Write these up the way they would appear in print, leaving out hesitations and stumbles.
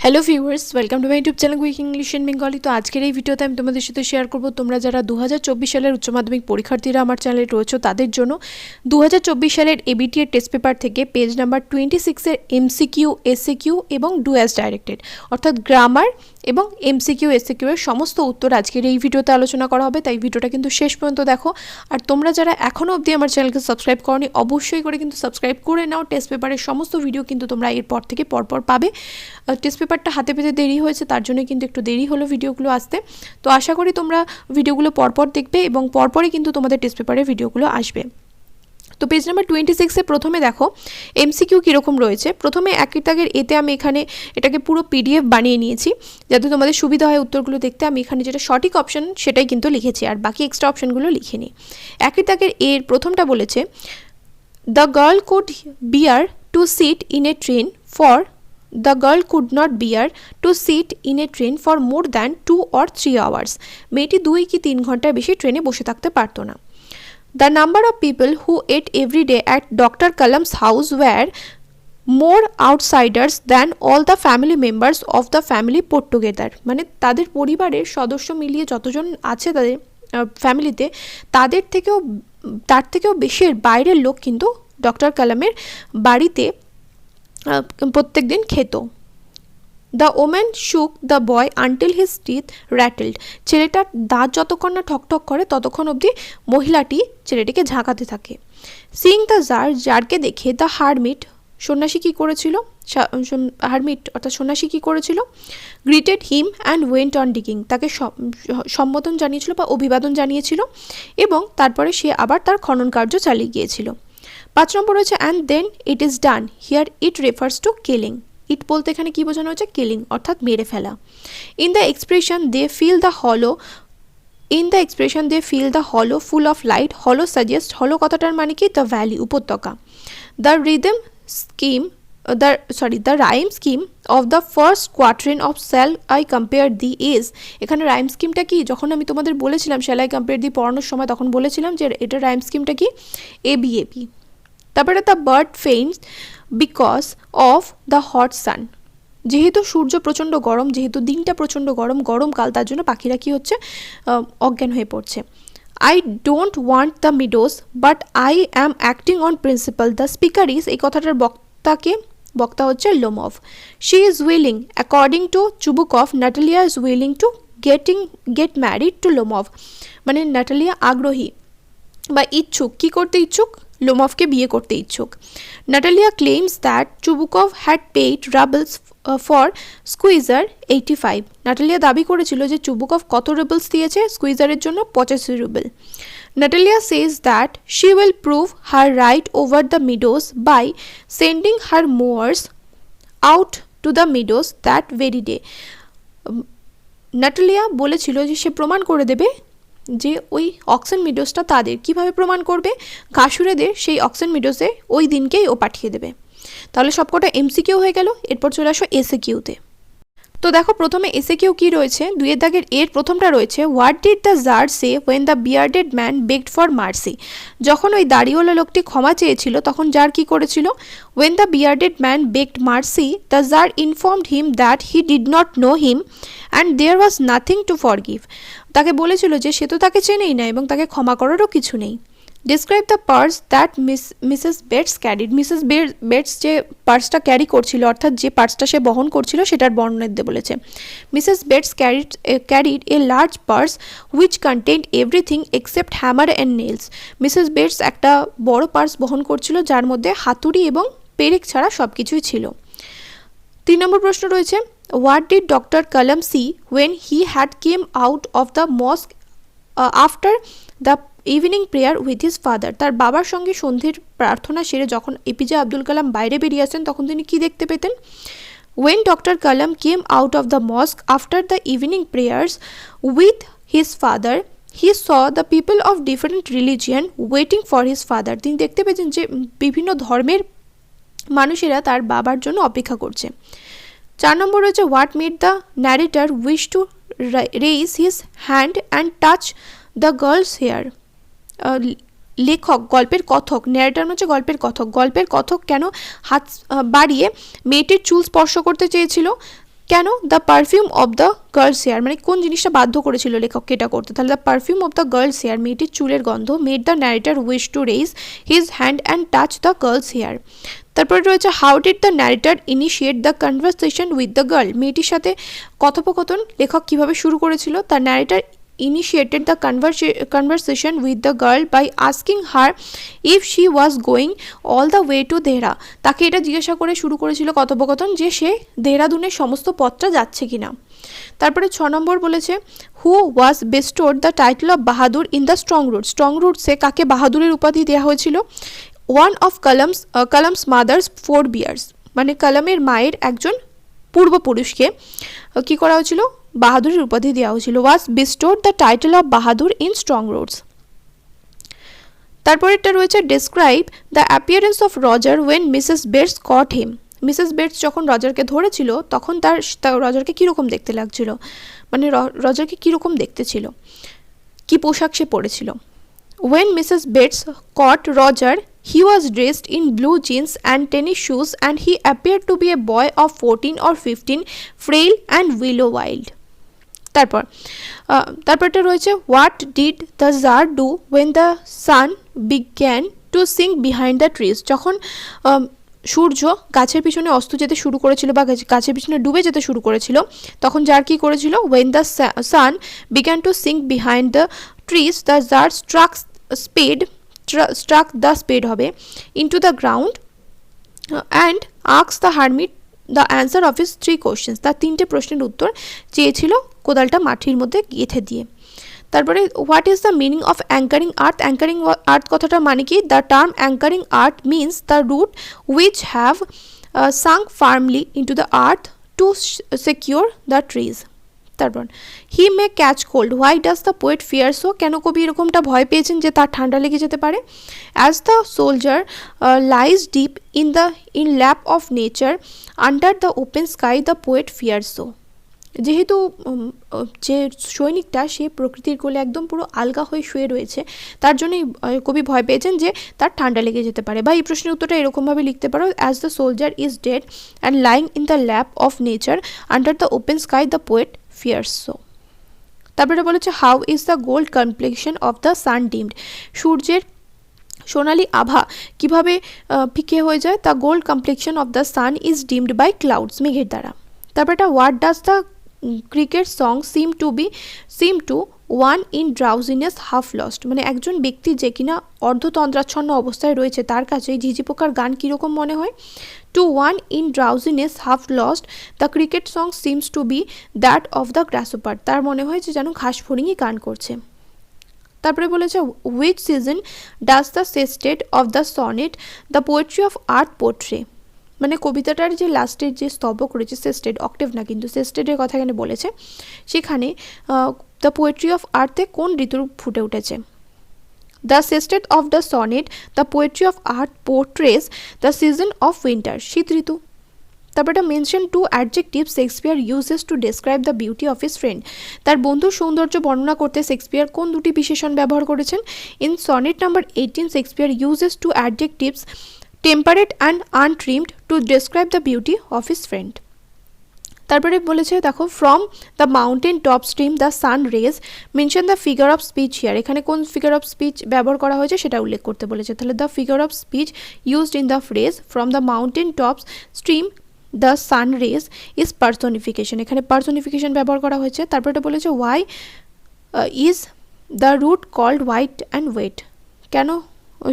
Hello viewers, welcome to my YouTube channel quick English in Bengali. তো আজকের এই ভিডিওতে আমি তোমাদের সাথে শেয়ার করব তোমরা যারা 2024 সালের উচ্চ মাধ্যমিক পরীক্ষার্থীরা আমার চ্যানেলে রয়েছে তাদের জন্য 2024 সালের ABTA টেস্ট পেপার থেকে পেজ নাম্বার 26 এর MCQ, SAQ এবং ডু অ্যাজ ডাইরেক্টেড অর্থাৎ গ্রামার এবং MCQ, SAQ এর সমস্ত উত্তর আজকের এই ভিডিওতে আলোচনা করা হবে। তাই ভিডিওটা কিন্তু শেষ পর্যন্ত দেখো। আর তোমরা যারা এখনও অবধি আমার চ্যানেলকে সাবস্ক্রাইব করনি অবশ্যই করে কিন্তু সাবস্ক্রাইব করে নাও। টেস্ট পেপারের সমস্ত ভিডিও কিন্তু তোমরা এরপর থেকে পরপর পাবে। টেস্ট পেপারটা হাতে পেতে দেরি হয়েছে, তার জন্য কিন্তু একটু দেরি হলো ভিডিওগুলো আসতে। তো আশা করি তোমরা ভিডিওগুলো পরপর দেখবে এবং পরপরই কিন্তু তোমাদের টেস্ট পেপারের ভিডিওগুলো আসবে। তো পেজ নাম্বার 26-এ প্রথমে দেখো MCQ কীরকম রয়েছে। প্রথমে একই দাগের এতে আমি এখানে এটাকে পুরো PDF বানিয়ে নিয়েছি যাতে তোমাদের সুবিধা হয় উত্তরগুলো দেখতে। আমি এখানে যেটা সঠিক অপশন সেটাই কিন্তু লিখেছি, আর বাকি এক্সট্রা অপশনগুলো লিখিনি। একই দাগের এর প্রথমটা বলেছে the girl could bear to sit in a train for The girl could not bear to sit in a train for more than 2 or 3 hours. মেয়েটি 2 কি 3 ঘন্টার বেশি ট্রেনে বসে থাকতে পারতো না। The number of people who ate every day at Dr. Kalam's house were more outsiders than all the family members of the family put together. মানে তাদের পরিবারের সদস্য মিলিয়ে যতজন আছে তাদের ফ্যামিলিতে তার থেকেও বেশি বাইরের লোক কিন্তু ডক্টর কালামের বাড়িতে প্রত্যেক দিন খেত। The woman shook the boy until his teeth rattled. ছেলেটার দাঁত যতক্ষণ না ঠকঠক করে ততক্ষণ অবধি মহিলাটি ছেলেটিকে ঝাঁকাতে থাকে। সিইং দ্য জারকে দেখে দ্য হারমিট সন্ন্যাসী কী করেছিল greeted him and went on digging. তাকে সম্বোধন জানিয়েছিল বা অভিবাদন জানিয়েছিল এবং তারপরে সে আবার তার খনন কার্য চালিয়ে গিয়েছিল। 5 নম্বর রয়েছে and then it is done here it refers to killing. It বলতে এখানে কী বোঝানো হচ্ছে? কিলিং অর্থাৎ মেরে ফেলা। In the expression they fill the hollow full of light. Hollow suggest, hollow কথাটার মানে কি? দ্য ভ্যালি, উপত্যকা। The rhyme scheme of the first quatrain of shall I compare thee is. এখানে রাইম স্কিমটা কি? যখন আমি তোমাদের বলেছিলাম শ্যাল আই কম্পেয়ার দি পড়ানোর সময় তখন বলেছিলাম যে এটা রাইম স্কিমটা কি? ABAP। তারপরে the bird faints because of the hot sun. যেহেতু সূর্য প্রচণ্ড গরম, যেহেতু দিনটা প্রচণ্ড গরমকাল, তার জন্য পাখিরা কি হচ্ছে? অজ্ঞান হয়ে পড়ছে। I don't want the meadows but I am acting on principal. The speaker is, এই কথাটার বক্তা হচ্ছে Lomov. She is willing according to Chubukov Natalia is willing to get married to Lomov. মানে নাটালিয়া আগ্রহী বা ইচ্ছুক, কী করতে ইচ্ছুক? লোমভকে বিয়ে করতে ইচ্ছুক। Natalia claims that Chubukov had paid roubles for Squeezer 85। Natalia দাবি করেছিল যে চুবুকভ কত রুবলস দিয়েছে স্কুইজারের জন্য? 85 rouble. Natalia says that she will prove her right over the meadows by sending her mowers out to the meadows that very day. Natalia বলেছিল যে সে প্রমাণ করে দেবে যে ওই অক্সেন মিডোজটা তাদের। কিভাবে প্রমাণ করবে? ঘাসুরেদের সেই অক্সেন মিডোজে ওই দিনকেই ও পাঠিয়ে দেবে। তাহলে সবকটা MCQ হয়ে গেল। এরপর চলে আসো SAQ-তে। তো দেখো প্রথমে SAQ কি রয়েছে? 2 দাগের এর প্রথমটা রয়েছে what did the tsar say when the bearded man begged for mercy. যখন ওই দাড়িওয়ালা লোকটি ক্ষমা চেয়েছিল তখন জার কি করেছিল? When the bearded man begged mercy the tsar informed him that he did not know him and there was nothing to forgive. তাকে বলেছিল যে সে তো তাকে চেনেই না এবং তাকে ক্ষমা করারও কিছু নেই। Describe the purse that Mrs Bates carried. Mrs Bates যে পার্সটা ক্যারি করছিল অর্থাৎ যে পার্সটা সে বহন করছিল সেটার বর্ণনা দিতে বলেছে। Mrs Bates carried a large purse which contained everything except hammer and nails. Mrs Bates একটা বড় পার্স বহন করছিল যার মধ্যে হাতুড়ি এবং পেরেক ছাড়া সব কিছুই ছিল। 3 নম্বর প্রশ্ন রয়েছে what did doctor Kalam see when he had came out of the mosque after the evening prayer with his father. তার বাবার সঙ্গে সন্ধ্যের প্রার্থনা সেরে যখন APJ আব্দুল কালাম বাইরে বেরিয়ে আসেন তখন তিনি কি দেখতে পেতেন? When doctor Kalam came out of the mosque after the evening prayers with his father he saw the people of different religion waiting for his father. তিনি দেখতে পেতেন যে বিভিন্ন ধর্মের মানুষেরা তার বাবার জন্য অপেক্ষা করছে। 4 নম্বর রয়েছে what made the narrator wish to raise his hand and touch the girl's hair. লেখক গল্পের কথক, ন্যারেটর হচ্ছে গল্পের কথক কেন হাত বাড়িয়ে মেয়েটির চুল স্পর্শ করতে চেয়েছিল? কেন? The perfume of the girl's hair, মানে কোন জিনিসটা বাধ্য করেছিল লেখককে এটা করতে? তাহলে the perfume of the girl's hair, মেয়েটির চুলের গন্ধ, made the narrator wish to raise his hand and touch the girl's hair. তারপরে রয়েছে how did the narrator initiate the conversation with the girl, মেয়েটির সাথে কথোপকথন লেখক কিভাবে শুরু করেছিল? The narrator initiated the conversation with the girl by asking her if she was going all the way to Dehra, তাকে এটা জিজ্ঞাসা করে শুরু করেছিল কথোপকথন যে সে দেহরাদুনের সমস্ত পথটা যাচ্ছে কিনা। তারপরে 6 নম্বর বলেছে who was bestowed the title of Bahadur in the strong root, strong রুটসে কাকে বাহাদুরের উপাধি দেওয়া হয়েছিল? One of Kalam's mother's forebears, মানে কালামের মায়ের একজন পূর্বপুরুষকে কি করা হয়েছিল? বাহাদুরের উপাধি দেওয়া হয়েছিল। Was bestowed the title of Bahadur in strong roots. তারপরেরটা রয়েছে describe the appearance of Roger when Mrs Bates caught him, Mrs Bates যখন রজারকে ধরেছিল তখন তার রজারকে কীরকম দেখতে লাগছিল, মানে রজারকে কীরকম দেখতে ছিল, কী পোশাক সে পরেছিল। When Mrs. Bates caught Roger, he was dressed in blue jeans and tennis shoes and he appeared to be a boy of 14 or 15, frail and willow-wild. তারপরটা রয়েছে what did the tsar do when the sun began to sink behind the trees, যখন সূর্য গাছের পিছনে অস্ত যেতে শুরু করেছিল বা গাছের পিছনে ডুবে যেতে শুরু করেছিল তখন জার কি করেছিল? When the sun began to sink behind the trees the tsar struck the spade হবে into the ground and asked the hermit the answer of his 3 questions, তার 3টে প্রশ্নের উত্তর চেয়েছিল কোদালটা মাটির মধ্যে গেঁথে দিয়ে। তারপরে what is the meaning of anchoring earth, anchoring earth কথাটার মানে কি? The term anchoring earth means the root which have sunk firmly into the earth to secure the trees. তারপর he may catch cold, why does the poet fear so, কেন কবি এরকমটা ভয় পেয়েছেন যে তার ঠান্ডা লেগে যেতে পারে? As the soldier lies deep in lap of nature under the open sky the poet fear so, যেহেতু যে সৈনিকটা সে প্রকৃতির কোলে একদম পুরো আলগা হয়ে শুয়ে রয়েছে তার জন্যই কবি ভয় পেয়েছেন যে তার ঠান্ডা লেগে যেতে পারে। বা এই প্রশ্নের উত্তরটা এরকমভাবে লিখতে পারো, as the soldier is dead and lying in the lap of nature under the open sky the poet fears so. তারপরে বলেছে how is the gold complexion of the sun dimmed, সূর্যের সোনালি আভা কিভাবে ফিকে হয়ে যায়? The gold complexion of the sun is dimmed by clouds, মেঘের দ্বারা। তারপর এটা what does the cricket song seem to one in drowsiness half lost, মানে একজন ব্যক্তি যে কিনা অর্ধতন্দ্রাচ্ছন্ন অবস্থায় রয়েছে তার কাছে ঝিঝি পোকার গান কীরকম মনে হয়? To one in drowsiness half lost the cricket song seems to be that of the grasshopper, তার মনে হয় যে যেন ঘাস ফড়িংই গান করছে। তারপরে বলেছে which season does the sestet of the sonnet the poetry of earth portray, মানে কবিতাটার যে লাস্টের যে স্তবক রয়েছে সেস্টেড, অক্টেভ না কিন্তু সেস্টেডের কথা এখানে বলেছে, সেখানে দ্য পোয়েট্রি অফ আর্থে কোন ঋতুর ফুটে উঠেছে? The sestet of the sonnet the poetry of earth portrays the season of winter, শীত ঋতু। তারপর এটা mention 2 adjective Shakespeare uses to describe the beauty of his friend, তার বন্ধুর সৌন্দর্য বর্ণনা করতে শেক্সপিয়ার কোন 2টি বিশেষণ ব্যবহার করেছেন? In sonnet number 18 Shakespeare uses 2 adjectives temperate and untrimmed to describe the beauty of his friend. তারপরে বলেছে দেখো from the mountain top stream the sun rays mention the figure of speech here, এখানে কোন ফিগার অফ স্পিচ ব্যবহার করা হয়েছে সেটা উল্লেখ করতে বলেছে। তাহলে the figure of speech used in the phrase from the mountain top stream the sun rays is personification, এখানে পার্সনিফিকেশন ব্যবহার করা হয়েছে। তারপর এটা বলেছে why is the root called white and wet, কেন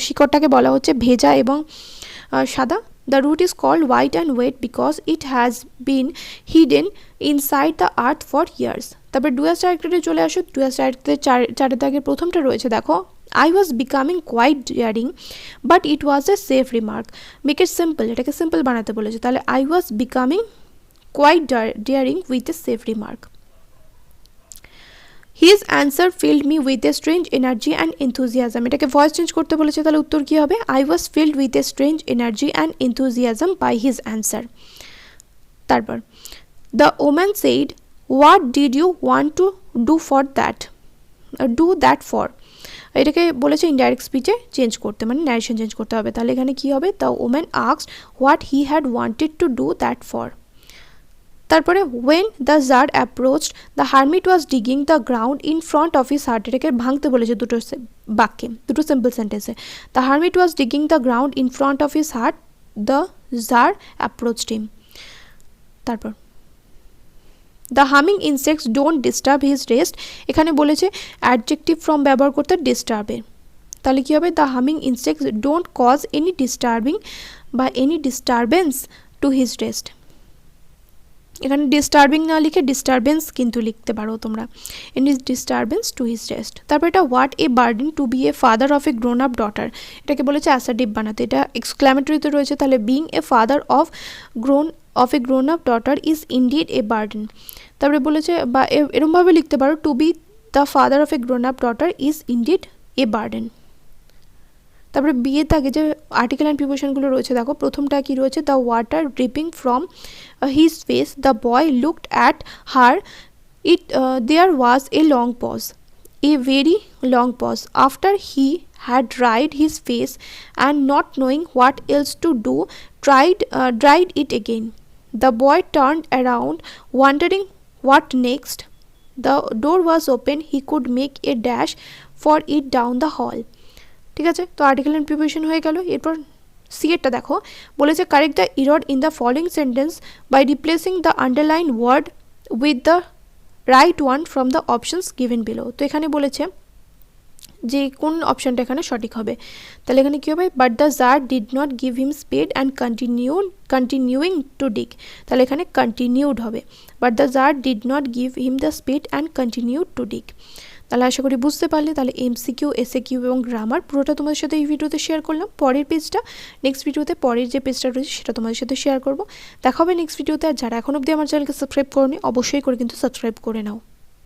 শিকড়টাকে বলা হচ্ছে ভেজা এবং সাদা? The root is called white and wet because it has been hidden inside the earth for years. তারপর ডুয়াস ডাইরেক্টরে চলে আসো, ডুয়াস ডাইরেক্টরে চারের দাগের প্রথমটা রয়েছে দেখো I was becoming quite daring but it was a safe remark, make it simple, এটাকে সিম্পল বানাতে বলেছে। তাহলে I was becoming quite daring with a safe remark. His answer filled me with a strange energy and enthusiasm, এটাকে voice change করতে বলেছে। তাহলে উত্তর কি হবে? I was filled with a strange energy and enthusiasm by his answer. তারপর the woman said what did you want to do that for, এটাকে বলেছে ইনডাইরেক্ট স্পিচে চেঞ্জ করতে, মানে ন্যারেশন চেঞ্জ করতে হবে। তাহলে এখানে কি হবে? The woman asked what he had wanted to do that for. তারপরে when the Tsar approached the hermit was digging the ground in front of his hut, এটাকে ভাঙতে বলেছে দুটো বাক্যে, দুটো সিম্পল সেন্টেন্সে। the hermit was digging the ground in front of his hut, the Tsar approached him। তারপর the humming insects don't disturb his rest, এখানে বলেছে অ্যাডজেক্টিভ ফর্ম ব্যবহার করতে ডিস্টার্বের, তাহলে কী হবে the humming insects don't cause any disturbing বা any disturbance to his rest। এখানে disturbing না লিখে ডিস্টারবেন্স কিন্তু লিখতে পারো তোমরা, any disturbance to his rest. তারপর এটা what a burden to be a father of a grown up daughter, এটাকে বলেছে অ্যাসার্টিভ বানাতে, এটা এক্সক্লামেটরিতে রয়েছে, তাহলে being a father of a grown up daughter is indeed a burden. তারপরে বলেছে বা এরমভাবে লিখতে পারো to be the father of a grown up daughter is indeed a burden. তারপরে বিয়েতে আগে যে আর্টিকেল অ্যান্ড প্রিপোজিশনগুলো রয়েছে দেখো, প্রথমটা কি রয়েছে, the water dripping from his face, the boy looked at her, there was a long pause, a very long pause, after he had dried his face and not knowing what else to do dried it again. The boy turned around wondering what next. The door was open, he could make a dash for it down the hall। ঠিক আছে, তো article and preposition হয়ে গেল। এরপর C এরটা দেখো, বলেছে correct the error in the following sentence by replacing the underline word with the right one from the options given below. তো এখানে বলেছে যে কোন অপশানটা এখানে সঠিক হবে, তাহলে এখানে কী হবে, but the jar did not give him spade and continuing to dig, তাহলে এখানে কন্টিনিউড হবে, but the jar did not give him the spade and continued to dig. তাহলে আশা করি বুঝতে পারলে। তাহলে MCQ, SAQ এবং গ্রামার পুরোটা তোমাদের সাথে এই ভিডিওতে শেয়ার করলাম। পরের পেজটা নেক্সট ভিডিওতে, পরের যে পেজটা রয়েছে সেটা তোমাদের সাথে শেয়ার করবো। দেখা হবে নেক্সট ভিডিওতে। আর যারা এখন অবধি আমার চ্যানেলকে সাবস্ক্রাইব করোনি অবশ্যই করে কিন্তু সাবস্ক্রাইব করে নাও।